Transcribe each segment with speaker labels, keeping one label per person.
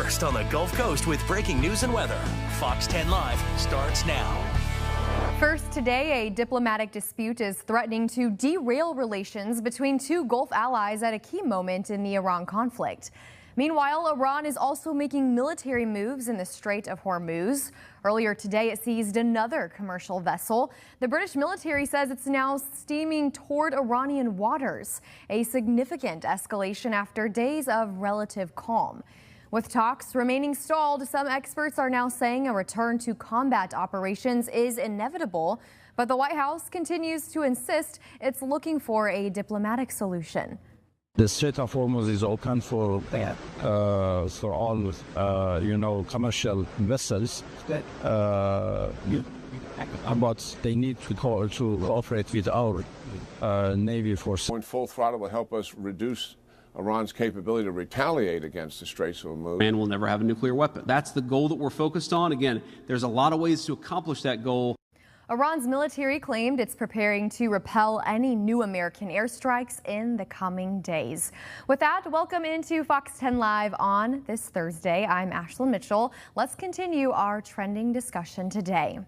Speaker 1: first on the Gulf Coast with breaking news and weather. Fox 10 Live starts now.
Speaker 2: First today, a diplomatic dispute is threatening to derail relations between two Gulf allies at a key moment in the Iran conflict. Meanwhile, Iran is also making military moves in the Strait of Hormuz. Earlier today, it seized another commercial vessel. The British military says it's now steaming toward Iranian waters, a significant escalation after days of relative calm. With talks remaining stalled, some experts are now saying a return to combat operations is inevitable, but the White House continues to insist it's looking for a diplomatic solution.
Speaker 3: The Strait of Hormuz is open for all, commercial vessels, but they need to cooperate with our Navy force.
Speaker 4: Going full throttle will help us reduce Iran's capability to retaliate against the Straits of Hormuz.
Speaker 5: Iran will never have a nuclear weapon. That's the goal that we're focused on. Again, there's a lot of ways to accomplish that goal.
Speaker 2: Iran's military claimed it's preparing to repel any new American airstrikes in the coming days. With that, welcome into Fox 10 Live on this Thursday. I'm Ashlyn Mitchell. Let's continue our trending discussion today.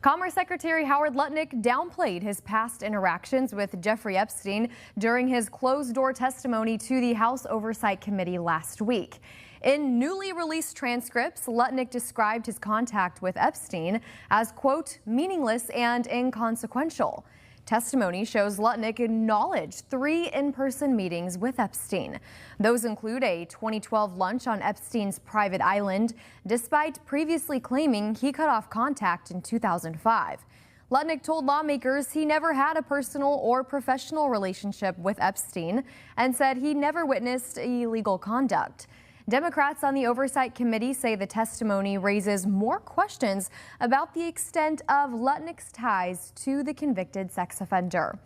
Speaker 2: Commerce Secretary Howard Lutnick downplayed his past interactions with Jeffrey Epstein during his closed-door testimony to the House Oversight Committee last week. In newly released transcripts, Lutnick described his contact with Epstein as, quote, meaningless and inconsequential. Testimony shows Lutnick acknowledged 3 in-person meetings with Epstein. Those include a 2012 lunch on Epstein's private island, despite previously claiming he cut off contact in 2005. Lutnick told lawmakers he never had a personal or professional relationship with Epstein and said he never witnessed illegal conduct. Democrats on the Oversight Committee say the testimony raises more questions about the extent of Lutnick's ties to the convicted sex offender.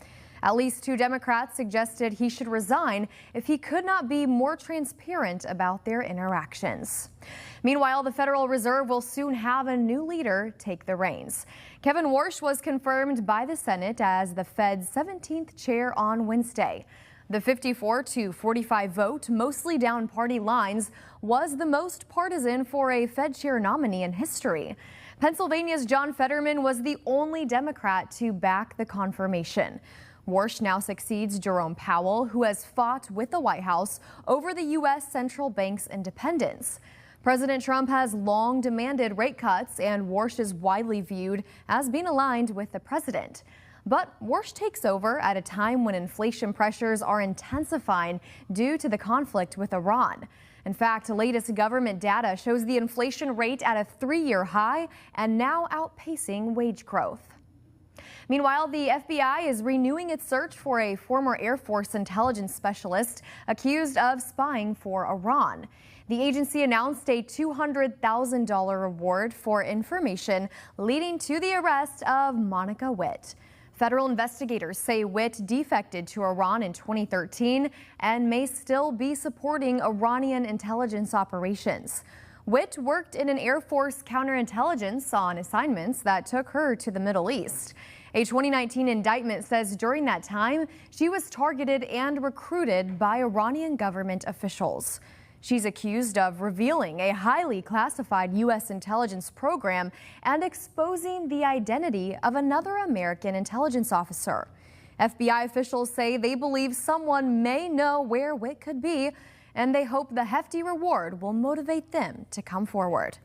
Speaker 2: At least 2 Democrats suggested he should resign if he could not be more transparent about their interactions. Meanwhile, the Federal Reserve will soon have a new leader take the reins. Kevin Warsh was confirmed by the Senate as the Fed's 17th chair on Wednesday. The 54-45 vote, mostly down party lines, was the most partisan for a Fed chair nominee in history. Pennsylvania's John Fetterman was the only Democrat to back the confirmation. Warsh now succeeds Jerome Powell, who has fought with the White House over the U.S. central bank's independence. President Trump has long demanded rate cuts, and Warsh is widely viewed as being aligned with the president. But Warsh takes over at a time when inflation pressures are intensifying due to the conflict with Iran. In fact, the latest government data shows the inflation rate at a 3-year high and now outpacing wage growth. Meanwhile, the FBI is renewing its search for a former Air Force intelligence specialist accused of spying for Iran. The agency announced a $200,000 reward for information leading to the arrest of Monica Witt. Federal investigators say Witt defected to Iran in 2013 and may still be supporting Iranian intelligence operations. Witt worked in an Air Force counterintelligence on assignments that took her to the Middle East. A 2019 indictment says during that time, she was targeted and recruited by Iranian government officials. She's accused of revealing a highly classified U.S. intelligence program and exposing the identity of another American intelligence officer. FBI officials say they believe someone may know where Witt could be, and they hope the hefty reward will motivate them to come forward.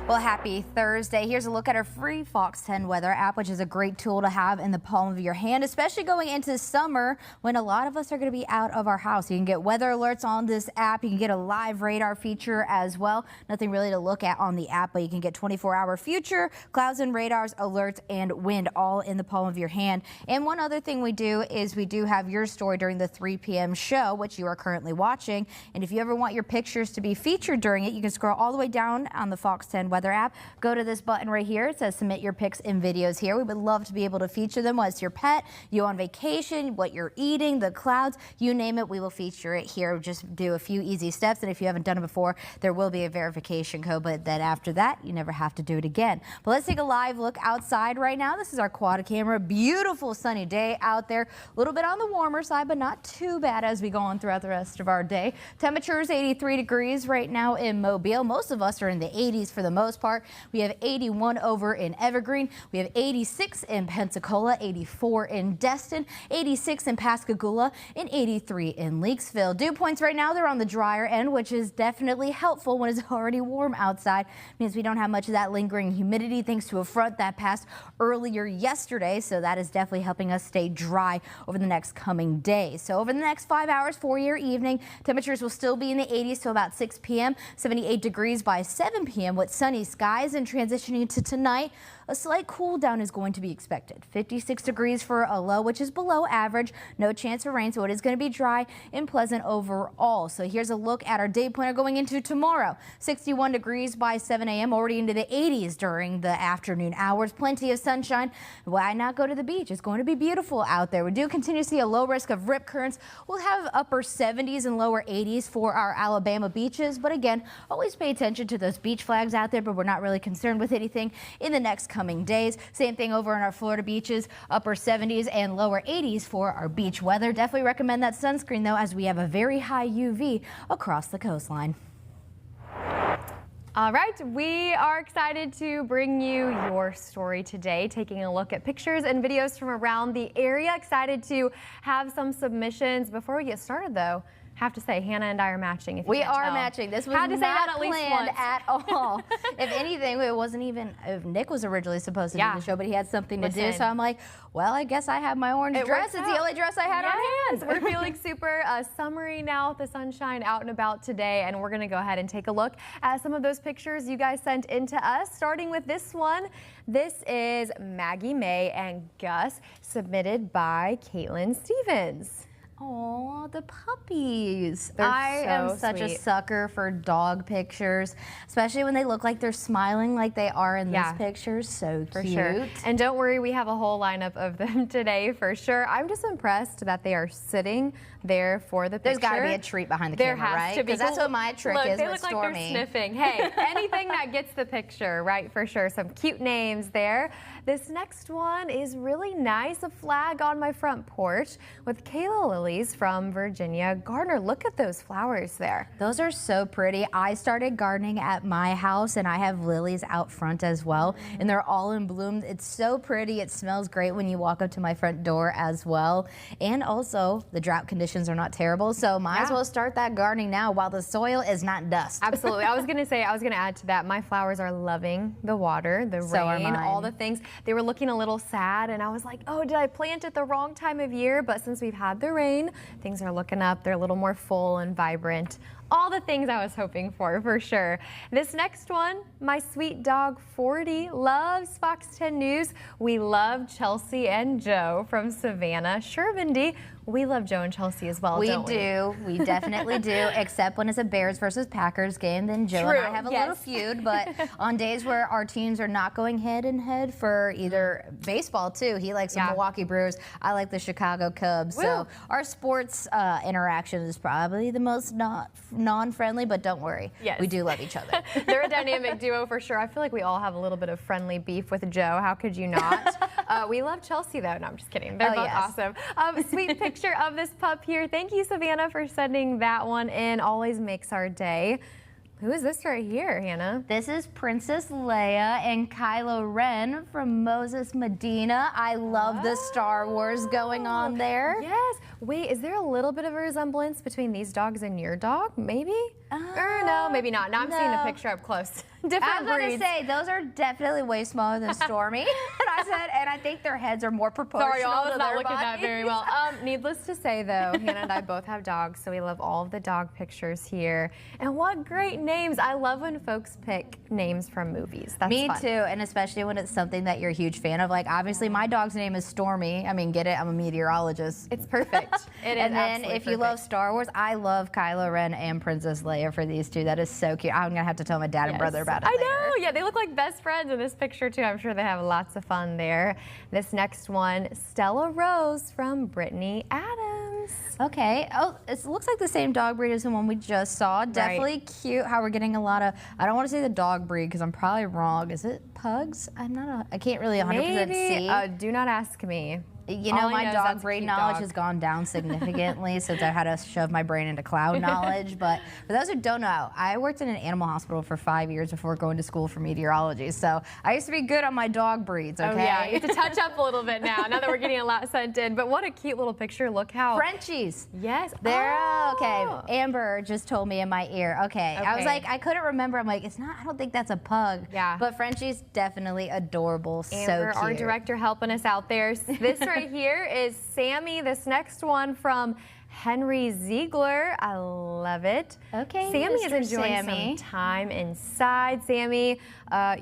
Speaker 6: Well, happy Thursday. Here's a look at our free Fox 10 weather app, which is a great tool to have in the palm of your hand, especially going into summer when a lot of us are going to be out of our house. You can get weather alerts on this app. You can get a live radar feature as well. Nothing really to look at on the app, but you can get 24-hour future, clouds and radars, alerts, and wind all in the palm of your hand. And one other thing we do is we do have your story during the 3 p.m. show, which you are currently watching. And if you ever want your pictures to be featured during it, you can scroll all the way down on the Fox 10 weather Weather app. Go to this button right here. It says submit your pics and videos here. We would love to be able to feature them, whether it's your pet, you on vacation, what you're eating, the clouds, you name it, we will feature it here. Just do a few easy steps, and if you haven't done it before, there will be a verification code, but then after that, you never have to do it again. But let's take a live look outside right now. This is our quad camera. Beautiful sunny day out there. A little bit on the warmer side, but not too bad as we go on throughout the rest of our day. Temperatures 83 degrees right now in Mobile. Most of us are in the 80s for the most part. We have 81 over in Evergreen. We have 86 in Pensacola, 84 in Destin, 86 in Pascagoula, and 83 in Leakesville. Dew points right now, they're on the drier end, which is definitely helpful when it's already warm outside. It means we don't have much of that lingering humidity thanks to a front that passed earlier yesterday. So that is definitely helping us stay dry over the next coming days. So over the next 5 hours for your evening, temperatures will still be in the 80s till about 6 p.m., 78 degrees by 7 p.m. with sunny skies, and transitioning to tonight, a slight cool down is going to be expected. 56 degrees for a low, which is below average. No chance for rain, so it is going to be dry and pleasant overall. So here's a look at our day planner going into tomorrow. 61 degrees by 7 a.m., already into the 80s during the afternoon hours. Plenty of sunshine. Why not go to the beach? It's going to be beautiful out there. We do continue to see a low risk of rip currents. We'll have upper 70s and lower 80s for our Alabama beaches. But again, always pay attention to those beach flags out there, but we're not really concerned with anything in the next coming days. Same thing over in our Florida beaches, upper 70s and lower 80s for our beach weather. Definitely recommend that sunscreen though, as we have a very high UV across the coastline.
Speaker 2: All right, we are excited to bring you your story today, taking a look at pictures and videos from around the area. Excited to have some submissions. Before we get started though, have to say Hannah and I are matching. If you
Speaker 6: we
Speaker 2: can't
Speaker 6: are
Speaker 2: tell.
Speaker 6: matching. This was
Speaker 2: Had to say that
Speaker 6: not
Speaker 2: at least
Speaker 6: planned
Speaker 2: once.
Speaker 6: at all. If anything, it wasn't even. Nick was originally supposed to do the show, but he had something to do. So I'm like, well, I guess I have my orange dress. It's the only dress I had on hand.
Speaker 2: We're feeling super summery now with the sunshine out and about today, and we're going to go ahead and take a look at some of those pictures you guys sent in to us, starting with this one. This is Maggie May and Gus, submitted by Caitlin Stevens.
Speaker 6: Oh, the puppies.
Speaker 2: They're
Speaker 6: I am
Speaker 2: so
Speaker 6: such
Speaker 2: sweet.
Speaker 6: a sucker for dog pictures, especially when they look like they're smiling like they are in this picture. So
Speaker 2: For
Speaker 6: cute.
Speaker 2: sure. And don't worry, we have a whole lineup of them today for sure. I'm just impressed that they are sitting there for the picture.
Speaker 6: There's got to be a treat behind the
Speaker 2: There
Speaker 6: camera,
Speaker 2: has
Speaker 6: right?
Speaker 2: to be.
Speaker 6: Because that's what my trick
Speaker 2: Look,
Speaker 6: is
Speaker 2: they
Speaker 6: with
Speaker 2: look
Speaker 6: Stormy.
Speaker 2: like they're sniffing. Hey, anything that gets the picture, right? For sure. Some cute names there. This next one is really nice. A flag on my front porch with Kayla lilies from Virginia Gardner. Look at those flowers there.
Speaker 6: Those are so pretty. I started gardening at my house, and I have lilies out front as well, and they're all in bloom. It's so pretty. It smells great when you walk up to my front door as well. And also, the drought conditions are not terrible, so might as well start that gardening now while the soil is not dust.
Speaker 2: Absolutely. I was going to add to that. My flowers are loving the water, the rain, all the things. They were looking a little sad, and I was like, oh, did I plant at the wrong time of year? But since we've had the rain, things are looking up. They're a little more full and vibrant. All the things I was hoping for sure. This next one, my sweet dog 40 loves Fox 10 News. We love Chelsea and Joe from Savannah. Shervindy, we love Joe and Chelsea as well, don't we?
Speaker 6: We do. We definitely do, except when it's a Bears versus Packers game. Then Joe and I have a little feud, but on days where our teams are not going head and head for either baseball, too. He likes the Milwaukee Brewers. I like the Chicago Cubs.
Speaker 2: Woo.
Speaker 6: So our sports interaction is probably the most non-friendly, but don't worry.
Speaker 2: Yes.
Speaker 6: We do love each other.
Speaker 2: They're a dynamic duo for sure. I feel like we all have a little bit of friendly beef with Joe. How could you not? We love Chelsea, though. No, I'm just kidding. They're both awesome. Sweet picture of this pup here. Thank you, Savannah, for sending that one in. Always makes our day. Who is this right here, Hannah?
Speaker 6: This is Princess Leia and Kylo Ren from Moses Medina. I love the Star Wars going on there.
Speaker 2: Yes. Wait, is there a little bit of a resemblance between these dogs and your dog? Maybe? Or no, maybe not. Now I'm seeing the picture up close. Different
Speaker 6: I was going to
Speaker 2: breeds.
Speaker 6: say, those are definitely way smaller than Stormy. and I think their heads are more proportional
Speaker 2: Sorry, y'all, I was
Speaker 6: to
Speaker 2: not
Speaker 6: their
Speaker 2: looking at that
Speaker 6: bodies.
Speaker 2: very well. Needless to say, though, Hannah and I both have dogs, so we love all of the dog pictures here. And what great names. I love when folks pick names from movies. That's
Speaker 6: Me
Speaker 2: fun.
Speaker 6: too, and especially when it's something that you're a huge fan of. Like, obviously, my dog's name is Stormy. I mean, get it? I'm a meteorologist.
Speaker 2: It's perfect. It is
Speaker 6: And then
Speaker 2: absolutely
Speaker 6: if you love
Speaker 2: perfect.
Speaker 6: Star Wars, I love Kylo Ren and Princess Leia for these two. That is so cute. I'm gonna have to tell my dad and brother about it
Speaker 2: I
Speaker 6: later.
Speaker 2: know. Yeah, they look like best friends in this picture too. I'm sure they have lots of fun there. This next one, Stella Rose from Brittany Adams.
Speaker 6: Okay. Oh, it looks like the same dog breed as the one we just saw. Definitely cute. How we're getting a lot of. I don't want to say the dog breed because I'm probably wrong. Is it pugs? I can't really 100% see.
Speaker 2: Do not ask me.
Speaker 6: You
Speaker 2: All
Speaker 6: know,
Speaker 2: I
Speaker 6: my
Speaker 2: know is
Speaker 6: dog
Speaker 2: that's a
Speaker 6: breed
Speaker 2: cute
Speaker 6: knowledge
Speaker 2: dog.
Speaker 6: has gone down significantly since I had to shove my brain into cloud knowledge. But for those who don't know, I worked in an animal hospital for 5 years before going to school for meteorology. So I used to be good on my dog breeds, okay?
Speaker 2: Oh yeah, you have to touch up a little bit now that we're getting a lot sent in. But what a cute little picture. Look how.
Speaker 6: Frenchies.
Speaker 2: Yes.
Speaker 6: They're
Speaker 2: Oh.
Speaker 6: okay. Amber just told me in my ear. Okay. I was
Speaker 2: Okay.
Speaker 6: like, I couldn't remember. I'm like, it's not. I don't think that's a pug.
Speaker 2: Yeah.
Speaker 6: But Frenchie's definitely adorable.
Speaker 2: Amber,
Speaker 6: so cute.
Speaker 2: our director, helping us out there. This right here is Sammy. This next one from Henry Ziegler. I love it.
Speaker 6: Okay,
Speaker 2: Sammy is
Speaker 6: Mr.
Speaker 2: enjoying
Speaker 6: Sammy.
Speaker 2: some time inside. Sammy,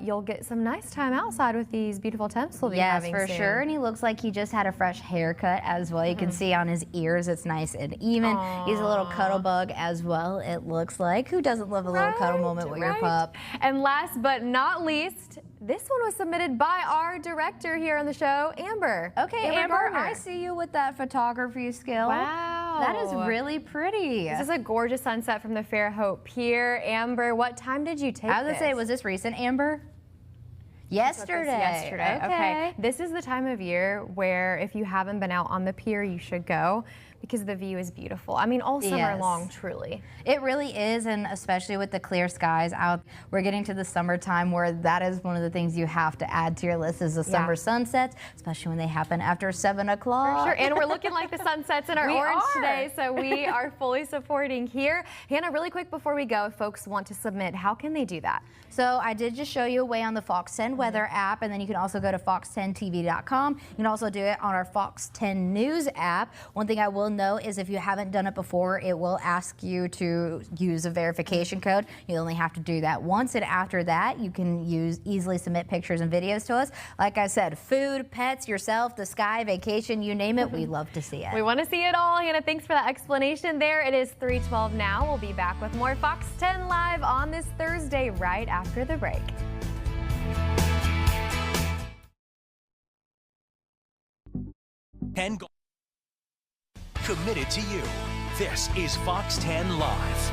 Speaker 2: you'll get some nice time outside with these beautiful temps we'll be
Speaker 6: Yes,
Speaker 2: having
Speaker 6: for
Speaker 2: soon.
Speaker 6: sure. And he looks like he just had a fresh haircut as well. You can see on his ears it's nice and even. He's a little cuddle bug as well, it looks like. Who doesn't love a little cuddle moment with your pup?
Speaker 2: And last but not least, this one was submitted by our director here on the show, Amber.
Speaker 6: Okay, Amber,
Speaker 2: Gardner.
Speaker 6: I see you with that photography skill.
Speaker 2: Wow.
Speaker 6: That is really pretty.
Speaker 2: This is a gorgeous sunset from the Fairhope Pier. Amber, what time did you take
Speaker 6: I was gonna say,
Speaker 2: this?
Speaker 6: was this recent, Amber? Yesterday.
Speaker 2: Yesterday. Okay. This is the time of year where if you haven't been out on the pier, you should go because the view is beautiful. I mean, all summer
Speaker 6: Yes.
Speaker 2: long, truly.
Speaker 6: It really is, and especially with the clear skies out, we're getting to the summertime where that is one of the things you have to add to your list is the summer sunsets, especially when they happen after 7 o'clock.
Speaker 2: Sure, and we're looking like the sunsets in our
Speaker 6: We
Speaker 2: orange
Speaker 6: are.
Speaker 2: today, so we are fully supporting here. Hannah, really quick before we go, if folks want to submit, how can they do that?
Speaker 6: So I did just show you a way on the Fox 10 weather app, and then you can also go to fox10tv.com. You can also do it on our Fox 10 News app. One thing I will note is if you haven't done it before, it will ask you to use a verification code. You only have to do that once, and after that, you can easily submit pictures and videos to us. Like I said, food, pets, yourself, the sky, vacation, you name it, we love to see it.
Speaker 2: We want to see it all. Hannah, thanks for that explanation there. It is 3:12 now. We'll be back with more Fox 10 Live on this Thursday right after the break.
Speaker 1: Committed to you. This is Fox 10 Live.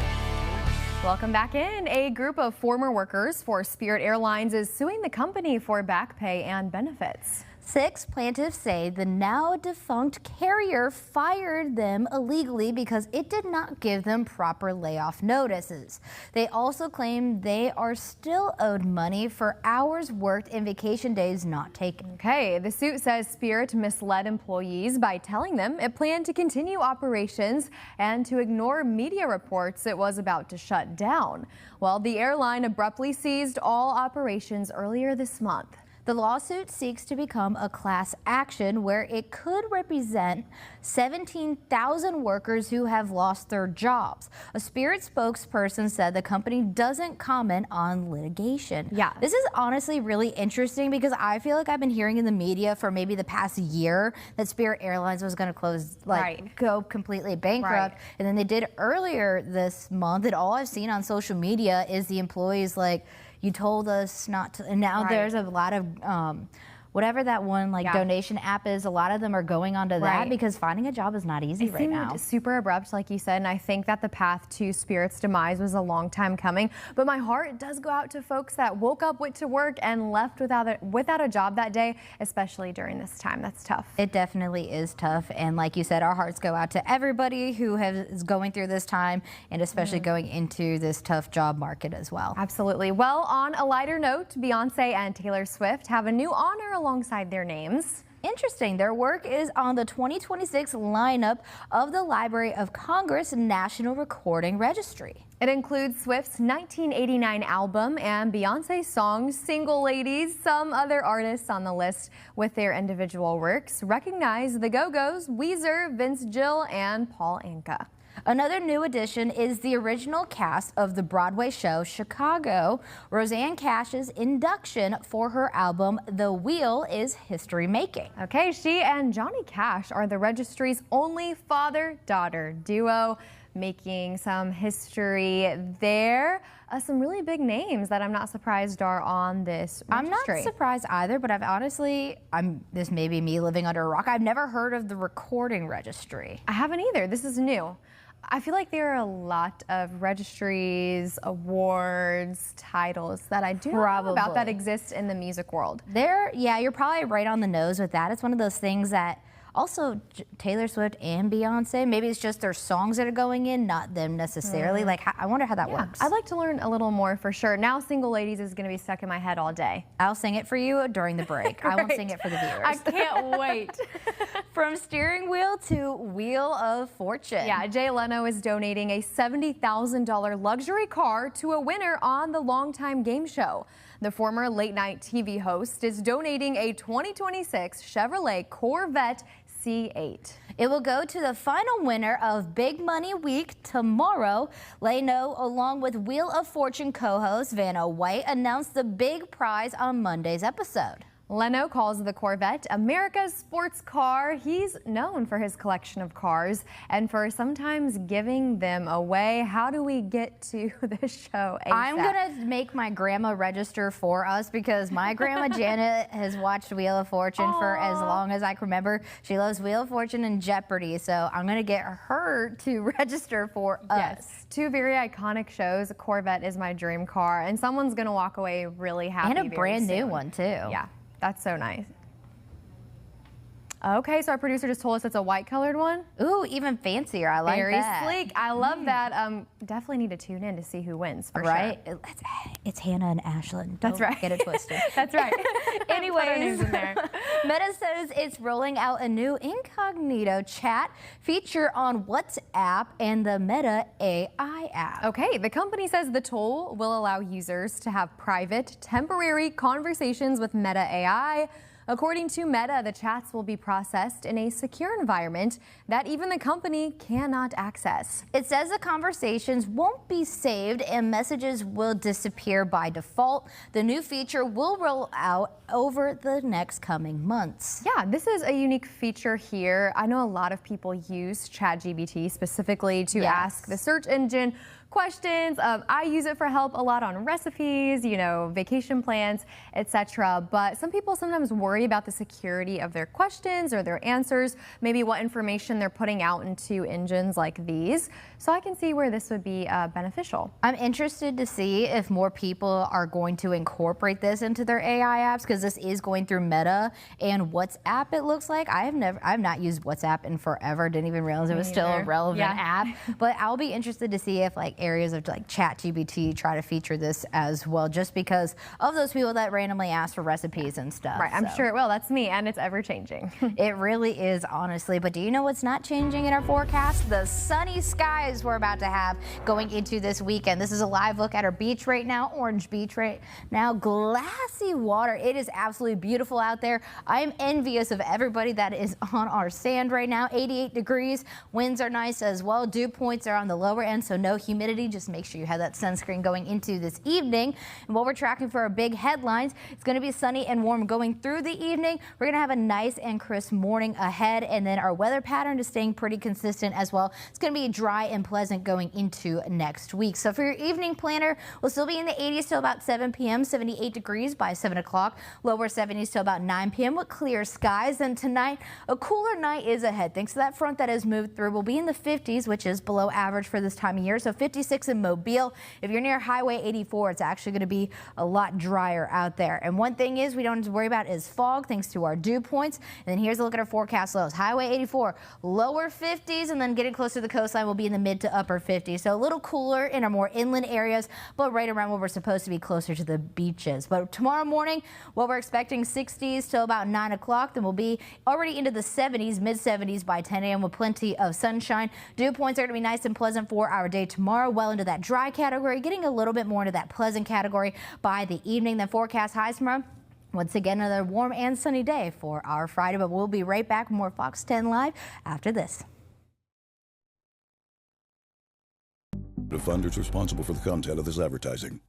Speaker 2: Welcome back in. A group of former workers for Spirit Airlines is suing the company for back pay and benefits.
Speaker 6: 6 plaintiffs say the now defunct carrier fired them illegally because it did not give them proper layoff notices. They also claim they are still owed money for hours worked and vacation days not taken.
Speaker 2: Okay, the suit says Spirit misled employees by telling them it planned to continue operations and to ignore media reports it was about to shut down. Well, the airline abruptly ceased all operations earlier this month.
Speaker 6: The lawsuit seeks to become a class action where it could represent 17,000 workers who have lost their jobs. A Spirit spokesperson said the company doesn't comment on litigation.
Speaker 2: Yeah.
Speaker 6: This is honestly really interesting because I feel like I've been hearing in the media for maybe the past year that Spirit Airlines was going to close, go completely bankrupt.
Speaker 2: Right.
Speaker 6: And then they did earlier this month, and all I've seen on social media is the employees like, you told us not to, and now there's a lot of whatever that one donation app is, a lot of them are going onto that because finding a job is not easy right now.
Speaker 2: It seemed super abrupt, like you said, and I think that the path to Spirit's demise was a long time coming. But my heart does go out to folks that woke up, went to work, and left without a job that day, especially during this time. That's tough.
Speaker 6: It definitely is tough, and like you said, our hearts go out to everybody who is going through this time, and especially going into this tough job market as well.
Speaker 2: Absolutely. Well, on a lighter note, Beyonce and Taylor Swift have a new honor alongside their names.
Speaker 6: Interesting. Their work is on the 2026 lineup of the Library of Congress National Recording Registry.
Speaker 2: It includes Swift's 1989 album and Beyonce's song Single Ladies. Some other artists on the list with their individual works recognize the Go-Go's, Weezer, Vince Gill, and Paul Anka.
Speaker 6: Another new addition is the original cast of the Broadway show Chicago. Roseanne Cash's induction for her album The Wheel is history making.
Speaker 2: Okay, she and Johnny Cash are the registry's only father-daughter duo, making some history there. Some really big names that I'm not surprised are on this registry.
Speaker 6: I'm not surprised either, but this may be me living under a rock. I've never heard of the recording registry.
Speaker 2: I haven't either. This is new. I feel like there are a lot of registries, awards, titles that I do not know about that exist in the music world.
Speaker 6: Yeah, you're probably right on the nose with that. It's one of those things that also Taylor Swift and Beyonce, maybe it's just their songs that are going in, not them necessarily. Like, I wonder how that works.
Speaker 2: I'd like to learn a little more for sure. Now Single Ladies is going to be stuck in my head all day.
Speaker 6: I'll sing it for you during the break. I won't sing it for the viewers.
Speaker 2: I can't wait.
Speaker 6: From steering wheel to Wheel of Fortune.
Speaker 2: Yeah, Jay Leno is donating a $70,000 luxury car to a winner on the Longtime game show. The former late-night TV host is donating a 2026 Chevrolet Corvette C8.
Speaker 6: It will go to the final winner of Big Money Week tomorrow. Leno, along with Wheel of Fortune co-host Vanna White, announced the big prize on Monday's episode.
Speaker 2: Leno calls the Corvette America's sports car. He's known for his collection of cars and for sometimes giving them away. How do we get to this show ASAP?
Speaker 6: I'm going to make my grandma register for us because my grandma Janet has watched Wheel of Fortune for as long as I can remember. She loves Wheel of Fortune and Jeopardy, so I'm going to get her to register for us.
Speaker 2: Yes, two very iconic shows. Corvette is my dream car, and someone's going to walk away really happy.
Speaker 6: And a brand new one, too.
Speaker 2: Yeah. That's so nice. Okay, so our producer just told us it's a white colored one.
Speaker 6: Ooh, even fancier. I like that.
Speaker 2: Very sleek. I love that. Definitely need to tune in to see who wins, for
Speaker 6: right?
Speaker 2: sure.
Speaker 6: It's Hannah and Ashlyn.
Speaker 2: That's right.
Speaker 6: Get it twisted.
Speaker 2: That's right.
Speaker 6: Anyways, Meta says it's rolling out a new incognito chat feature on WhatsApp and the Meta AI app.
Speaker 2: Okay, the company says the tool will allow users to have private, temporary conversations with Meta AI. According to Meta, the chats will be processed in a secure environment that even the company cannot access.
Speaker 6: It says the conversations won't be saved and messages will disappear by default. The new feature will roll out over the next coming months.
Speaker 2: Yeah, this is a unique feature here. I know a lot of people use ChatGPT specifically to ask the search engine questions. I use it for help a lot on recipes, vacation plans, etc. But some people sometimes worry about the security of their questions or their answers, maybe what information they're putting out into engines like these. So I can see where this would be beneficial.
Speaker 6: I'm interested to see if more people are going to incorporate this into their AI apps because this is going through Meta and WhatsApp. It looks like I've not used WhatsApp in forever. Didn't even realize it was still a relevant app. But I'll be interested to see if areas of ChatGPT try to feature this as well, just because of those people that randomly ask for recipes and stuff.
Speaker 2: Right, I'm sure it will. That's me, and it's ever changing.
Speaker 6: It really is, honestly. But do you know what's not changing in our forecast? The sunny skies we're about to have going into this weekend. This is a live look at our beach right now, Orange Beach right now. Glassy water. It is absolutely beautiful out there. I'm envious of everybody that is on our sand right now. 88 degrees. Winds are nice as well. Dew points are on the lower end, so no humidity. Just make sure you have that sunscreen going into this evening. And what we're tracking for our big headlines, it's going to be sunny and warm going through the evening. We're going to have a nice and crisp morning ahead, and then our weather pattern is staying pretty consistent as well. It's going to be dry and pleasant going into next week. So for your evening planner, we'll still be in the 80s till about 7 p.m., 78 degrees by 7 o'clock, lower 70s till about 9 p.m. with clear skies. And tonight, a cooler night is ahead. Thanks to that front that has moved through, we'll be in the 50s, which is below average for this time of year. So 56 in Mobile. If you're near Highway 84, it's actually going to be a lot drier out there. And one thing is we don't have to worry about is fog thanks to our dew points. And then here's a look at our forecast lows. Highway 84, lower 50s, and then getting closer to the coastline will be in the mid to upper 50s. So a little cooler in our more inland areas, but right around where we're supposed to be closer to the beaches. But tomorrow morning, what we're expecting 60s till about 9 o'clock. Then we'll be already into the 70s, mid 70s by 10 a.m. with plenty of sunshine. Dew points are going to be nice and pleasant for our day tomorrow. are well into that dry category, getting a little bit more into that pleasant category by the evening. The forecast highs tomorrow. Once again, another warm and sunny day for our Friday, but we'll be right back with more Fox 10 Live after this.
Speaker 7: The fund is responsible for the content of this advertising.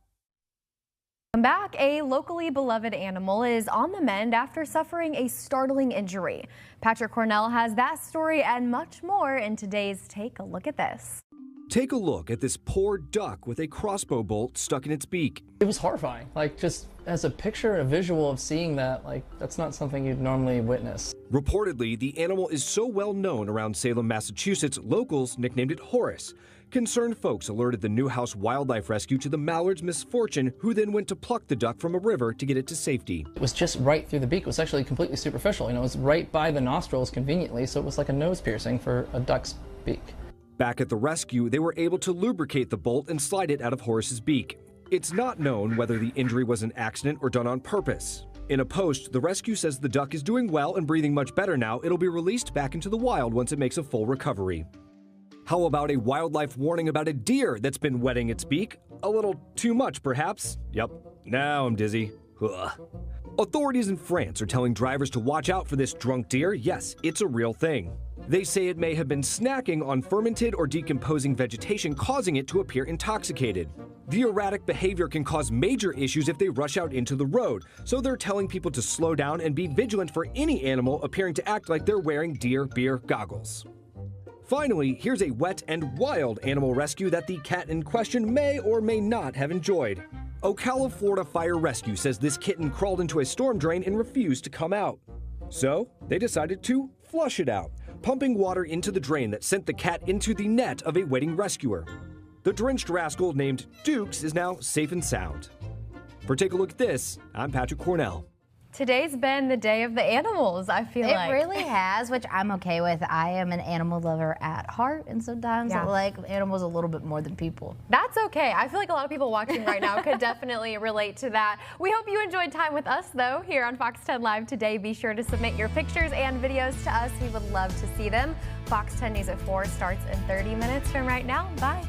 Speaker 2: Back, a locally beloved animal is on the mend after suffering a startling injury. Patrick Cornell has that story and much more in today's Take a Look at This.
Speaker 8: Take a look at this poor duck with a crossbow bolt stuck in its beak.
Speaker 9: It was horrifying. Like, just as a picture, a visual of seeing that, like, that's not something you'd normally witness.
Speaker 8: Reportedly, the animal is so well known around Salem, Massachusetts, locals nicknamed it Horace. Concerned folks alerted the Newhouse Wildlife Rescue to the mallard's misfortune, who then went to pluck the duck from a river to get it to safety.
Speaker 9: It was just right through the beak. It was actually completely superficial. You know, it was right by the nostrils conveniently, so it was like a nose piercing for a duck's beak.
Speaker 8: Back at the rescue, they were able to lubricate the bolt and slide it out of Horace's beak. It's not known whether the injury was an accident or done on purpose. In a post, the rescue says the duck is doing well and breathing much better now. It'll be released back into the wild once it makes a full recovery. How about a wildlife warning about a deer that's been wetting its beak? A little too much, perhaps? Yep, now I'm dizzy. Ugh. Authorities in France are telling drivers to watch out for this drunk deer. Yes, it's a real thing. They say it may have been snacking on fermented or decomposing vegetation, causing it to appear intoxicated. The erratic behavior can cause major issues if they rush out into the road, so they're telling people to slow down and be vigilant for any animal appearing to act like they're wearing deer beer goggles. Finally, here's a wet and wild animal rescue that the cat in question may or may not have enjoyed. Ocala, Florida Fire Rescue says this kitten crawled into a storm drain and refused to come out. So they decided to flush it out, pumping water into the drain that sent the cat into the net of a waiting rescuer. The drenched rascal named Dukes is now safe and sound. For Take a Look at This, I'm Patrick Cornell.
Speaker 2: Today's been the day of the animals, I feel like.
Speaker 6: It really has, which I'm okay with. I am an animal lover at heart, and sometimes I like animals a little bit more than people.
Speaker 2: That's okay. I feel like a lot of people watching right now could definitely relate to that. We hope you enjoyed time with us, though, here on Fox 10 Live today. Be sure to submit your pictures and videos to us. We would love to see them. Fox 10 News at 4 starts in 30 minutes from right now. Bye.